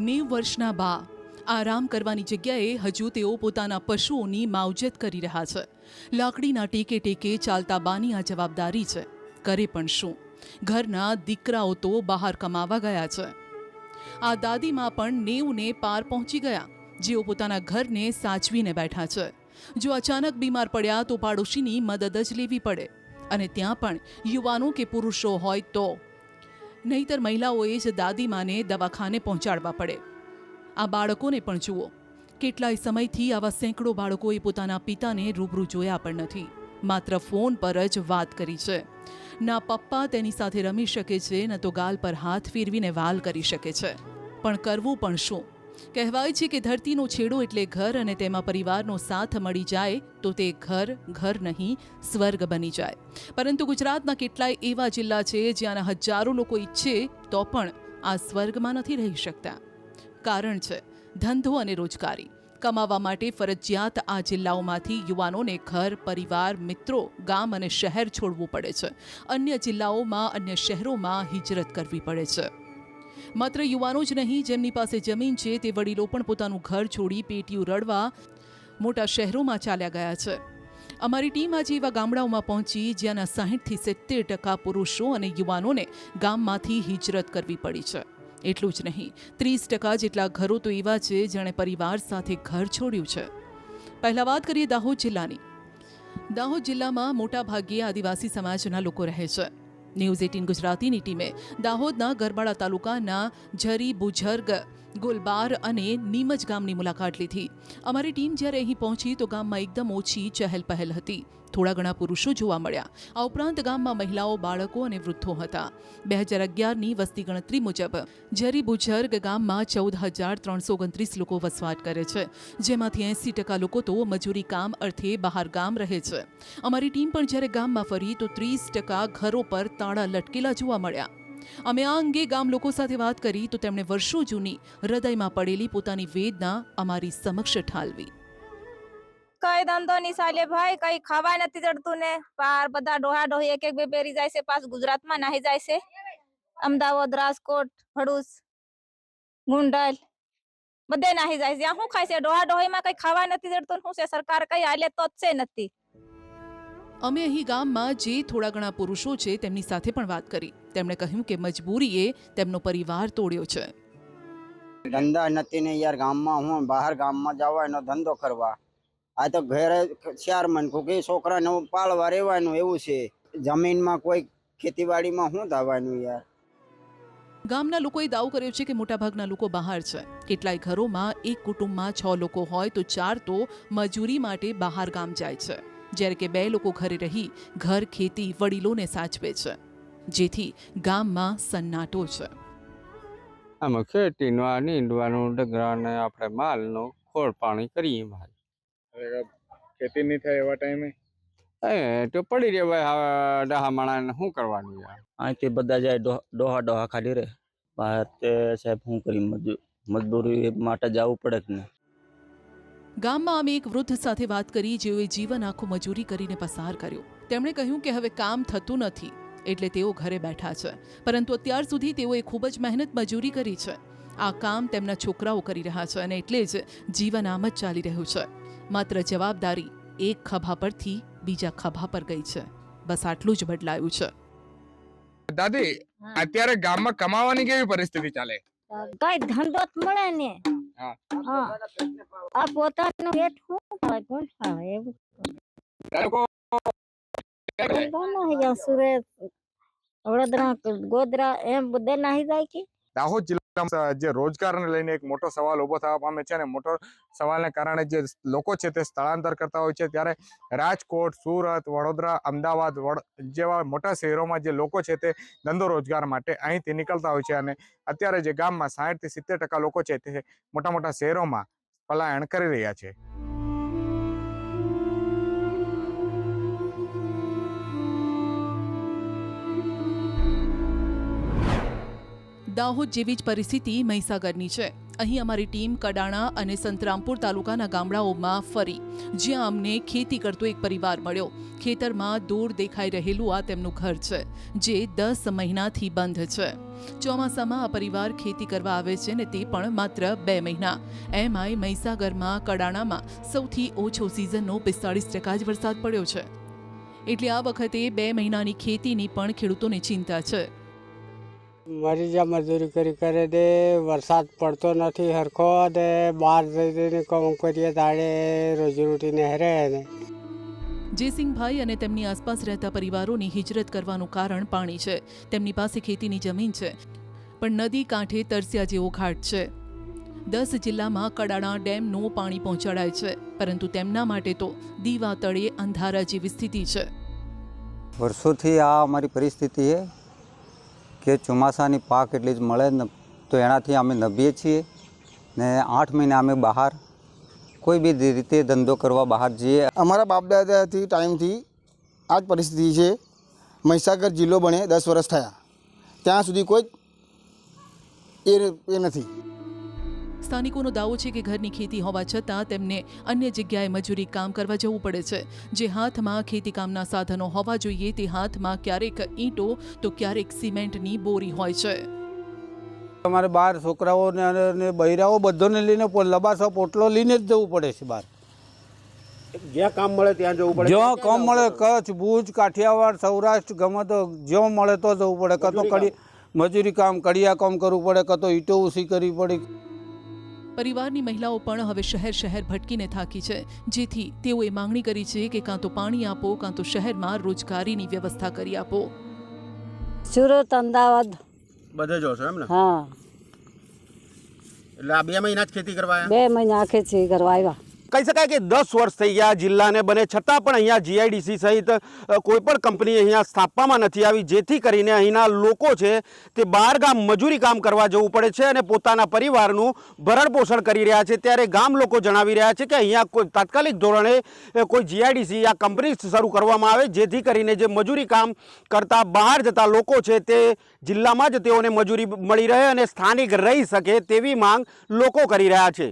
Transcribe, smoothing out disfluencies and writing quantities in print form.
90 વર્ષના બા આરામ કરવાની જગ્યાએ હજુ તેઓ પોતાના પશુઓની માવજત કરી રહ્યા છે. લાકડીના ટેકે ટેકે ચાલતા બાની આ જવાબદારી છે. કરે પણ શું, ઘરના દીકરાઓ તો બહાર કમાવા ગયા છે. આ દાદીમાં પણ 90ને પાર પહોંચી ગયા, જેઓ પોતાના ઘરને સાચવીને બેઠા છે. જો અચાનક બીમાર પડ્યા તો પાડોશીની મદદ જ લેવી પડે, અને ત્યાં પણ યુવાનો કે પુરુષો હોય તો, નહીતર મહિલાઓએ જ દાદીમાને દવાખાને પહોંચાડવા પડે. આ બાળકોને પણ જુઓ, કેટલાય સમયથી આવા સેંકડો બાળકોએ પોતાના પિતાને રૂબરૂ જોયા પણ નથી, માત્ર ફોન પર જ વાત કરી છે. ના પપ્પા તેની સાથે રમી શકે છે, ન તો ગાલ પર હાથ ફેરવીને વાલ કરી શકે છે. પણ કરવું પણ શું? કહેવાય છે કે ધરતીનો છેડો એટલે ઘર, અને તેમાં પરિવારનો સાથ મળી જાય તો તે ઘર નહીં સ્વર્ગ બની જાય. પરંતુ ગુજરાતના કેટલાય એવા જિલ્લા છે જ્યાંના હજારો લોકો ઈચ્છે તો પણ આ સ્વર્ગમાં નથી રહી શકતા. કારણ છે ધંધો અને રોજગારી. કમાવા માટે ફરજિયાત આ જિલ્લાઓમાંથી યુવાનોને ઘર, પરિવાર, મિત્રો, ગામ અને શહેર છોડવું પડે છે. અન્ય જિલ્લાઓમાં, અન્ય શહેરોમાં હિજરત કરવી પડે છે. માત્ર યુવાનો જ નહીં, જેમની પાસે જમીન છે તે વડીલો પણ પોતાનું ઘર છોડી પેટીયું રડવા મોટા શહેરોમાં ચાલ્યા ગયા છે. અમારી ટીમ આજે એવા ગામડાઓમાં પહોંચી જ્યાંના 60થી 70% પુરુષો અને યુવાનોને ગામમાંથી હિજરત કરવી પડી છે. એટલું જ નહીં, 30% જેટલા ઘરો તો એવા છે જેણે પરિવાર સાથે ઘર છોડ્યું છે. પહેલા વાત કરીએ દાહોદ જિલ્લાની. દાહોદ જિલ્લામાં મોટા ભાગે આદિવાસી સમાજના લોકો રહે છે. ન્યૂઝ 18 ગુજરાતીની ટીમે દાહોદના ગરબાડા તાલુકાના ઝરી, બુઝર્ગ, ગુલબાર અને નીમજ ગામની મુલાકાત લીધી. અમારી ટીમ જ્યારે અહીં પહોંચી તો ગામમાં એકદમ ઓછી ચહેલપહેલ હતી. થોડા ઘણા પુરુષો જોવા મળ્યા. આ ઉપરાંત ગામમાં મહિલાઓ, બાળકો અને વૃદ્ધો હતા. 2011ની વસ્તી ગણતરી મુજબ ઝરી બુઝર્ગ ગામમાં 14,329 લોકો વસવાટ કરે છે, જેમાંથી 80% લોકો તો મજૂરી કામ અર્થે બહાર ગામ રહે છે. અમારી ટીમ પણ જ્યારે ગામમાં ફરી તો 30% ઘરો પર તાળા લટકેલા જોવા મળ્યા. અમે આ અંગે ગામ લોકો સાથે વાત કરી તો તેમણે વર્ષો જૂની હૃદયમાં પડેલી પોતાની વેદના અમારી સમક્ષ ઠાલવી. કઈ ધંધો નહીં ચાલે ભાઈ, કઈ ખાવા નથી જડતું ને. પાર બધા ડોહા ડોહી એક બે પહેરી જાય છે, પાછ ગુજરાતમાં નાહી જાય છે. અમદાવાદ, રાજકોટ, ભરૂચ, ગુંડલ બધે નાહી જાય છે. ત્યાં શું ખાય છે? ડોહા ડોહીમાં કઈ ખાવા નથી જડતું. શું છે? સરકાર કઈ હાલે તો જ છે નથી. અમે અહીં ગામમાં જે થોડા ઘણા પુરુષો છે તેમની સાથે પણ વાત કરી. તેમણે કહ્યું કે મજબૂરીએ તેમનો પરિવાર તોડ્યો છે. ધંધા નથી ને યાર, ગામમાં હું બહાર ગામમાં જવા એનો ધંધો કરવા. આ તો ઘરે 4 મણ કોઈ છોકરાને પાળવા રહેવાનું એવું છે. જમીનમાં કોઈ ખેતીવાડીમાં શું થવાનું યાર. ગામના લોકોએ દાવો કર્યો છે કે મોટાભાગના લોકો બહાર છે. કેટલાય ઘરોમાં એક કુટુંબમાં 6 લોકો હોય તો 4 તો મજૂરી માટે બહાર ગામ જાય છે, જ્યારે કે 2 લોકો ઘરે રહી ઘર, ખેતી, વડીલોને સાચવે છે, જેથી ગામમાં સન્નાટો છે. આમાં ખેતીનું, નીંદવાનું, ડગરાને આપણે માલનું ખોળ પાણી કરીએ ભાઈ. ખેતી નહીં થાય એવા ટાઈમે તો પડી રહેવાય. હવે 10 માણસને શું કરવાનું યાર? અહીંથી બધા જાય ડોહા ખાલી રહે. બહાર તે સાહેબ શું કરી, મજબૂરી માટે જવું પડે જ ને. ગામમાં અમે એક વૃદ્ધ સાથે વાત કરી, જેઓએ જીવન આખું મજૂરી કરીને પસાર કર્યું. તેમણે કહ્યું કે હવે કામ થતું નથી એટલે તેઓ ઘરે બેઠા છે, પરંતુ અત્યાર સુધી તેઓએ ખૂબ જ મહેનત મજૂરી કરી છે. આ કામ તેમના છોકરાઓ કરી રહ્યા છે, અને એટલે જ જીવન આમ જ ચાલી રહ્યું છે. માત્ર જવાબદારી એક ખભા પરથી બીજા ખભા પર ગઈ છે. બસ આટલું જ બદલાયું છે. દાદી, અત્યારે ગામમાં કમાવાની કેવી પરિસ્થિતિ ચાલે? કઈ ધંધો જ મળે ને. હા. આ પોતાનું પેટ શું ખાય, કોણ ખાય એવું. સુરત, વડોદરા, ગોધરા એમ બધે નાહી જાય કે. દાહોદ જિલ્લામાં જે રોજગારને લઈને એક મોટો સવાલ ઉભો થવા પામે છે, અને મોટો સવાલને કારણે જે લોકો છે તે સ્થળાંતર કરતા હોય છે. ત્યારે રાજકોટ, સુરત, વડોદરા, અમદાવાદ જેવા મોટા શહેરોમાં જે લોકો છે તે ધંધો રોજગાર માટે અહીંથી નીકળતા હોય છે, અને અત્યારે જે ગામમાં 60થી 70% લોકો છે તે મોટા મોટા શહેરોમાં પલાયન કરી રહ્યા છે. દાહોદ જેવી જ પરિસ્થિતિ મહીસાગરની છે. અહીં અમારી ટીમ કડાણા અને સંતરામપુર તાલુકાના ગામડાઓમાં ફરી, જ્યાં અમને ખેતી કરતો એક પરિવાર મળ્યો. ખેતરમાં દૂર દેખાઈ રહેલું આ તેમનું ઘર છે, જે 10 મહિનાથી બંધ છે. ચોમાસામાં આ પરિવાર ખેતી કરવા આવે છે ને તે પણ માત્ર 2 મહિના. એમાંય મહીસાગરમાં કડાણામાં સૌથી ઓછો સિઝનનો 45% જ વરસાદ પડ્યો છે. એટલે આ વખતે 2 મહિનાની ખેતીની પણ ખેડૂતોને ચિંતા છે. મરી જા મજૂરી કરે દે, વરસાદ પડતો નથી હરખો ને બહાર જઈને કામ કરીએ તારે રોજીરોટીને હેરે ને. જયસિંહભાઈ અને તેમની આસપાસ રહેતા પરિવારોની હિજરત કરવાનું કારણ પાણી છે. તેમની પાસે ખેતીની જમીન છે, પણ નદી કાંઠે તરસ્યા જેવો ઘાટ છે. 10 જિલ્લામાં કડાણા ડેમનું પાણી પહોંચાડાય છે, પરંતુ તેમના માટે તો દીવા તળે અંધારા જેવી સ્થિતિ છે. વર્ષોથી આ અમારી પરિસ્થિતિ છે કે ચોમાસાની પાક એટલી જ મળે ને તો એનાથી અમે નભીએ છીએ ને 8 મહિના અમે બહાર કોઈ બી રીતે ધંધો કરવા બહાર જઈએ. અમારા બાપદાદાથી ટાઈમથી આ જ પરિસ્થિતિ છે. મહીસાગર જિલ્લો બને 10 વર્ષ થયા, ત્યાં સુધી કોઈ એ નથી. સ્થાનિકોનો દાવો છે કે ઘરની ખેતી હોવા છતાં તેમને અન્ય જગ્યાએ મજૂરી કામ કરવા જવું પડે છે. જે હાથમાં ખેતીકામના સાધનો હોવા જોઈએ તે હાથમાં ક્યારેક ઈંટો તો ક્યારેક સિમેન્ટની બોરી હોય છે. અમારે બહાર છોકરાઓને અને બૈરાઓ બધાને લઈને લબાસા પોટલો લઈને જ જવું પડે છે બહાર. જ્યાં કામ મળે ત્યાં જવું પડે. જ્યાં કામ મળે, કચ્છ, ભુજ, કાઠિયાવાડ, સૌરાષ્ટ્ર, ગમે તો જ્યાં મળે તો જવું પડે. કાં તો મજૂરી કામ, કડિયા કામ કરવું પડે, કાં તો ઈંટો ઉસી કરવી પડે. પરિવારની મહિલાઓ પણ હવે શહેર ભટકીને થાકી છે, જેથી તેઓએ માંગણી કરી છે કે કાં તો પાણી આપો, કાં તો શહેરમાં રોજગારીની વ્યવસ્થા કરી આપો. સુરત, અમદાવાદ બધે જો છો એમ ને? હા, એટલે આ 2 મહિના જ ખેતી કરવા 2 મહિના ખેતી કરવા આવ્યા. કહી શકાય કે 10 વર્ષ થઈ ગયા જિલ્લાને બને, છતાં પણ અહીંયા જીઆઈડીસી સહિત કોઈ પણ કંપની અહીંયા સ્થાપવામાં નથી આવી, જેથી કરીને અહીંના લોકો છે તે બહાર ગામ મજૂરી કામ કરવા જવું પડે છે અને પોતાના પરિવારનું ભરણ પોષણ કરી રહ્યા છે. ત્યારે ગામ લોકો જણાવી રહ્યા છે કે અહીંયા કોઈ તાત્કાલિક ધોરણે કોઈ જીઆઈડીસી આ કંપની શરૂ કરવામાં આવે, જેથી કરીને જે મજૂરી કામ કરતા બહાર જતા લોકો છે તે જિલ્લામાં જ તેઓને મજૂરી મળી રહે અને સ્થાનિક રહી શકે તેવી માંગ લોકો કરી રહ્યા છે.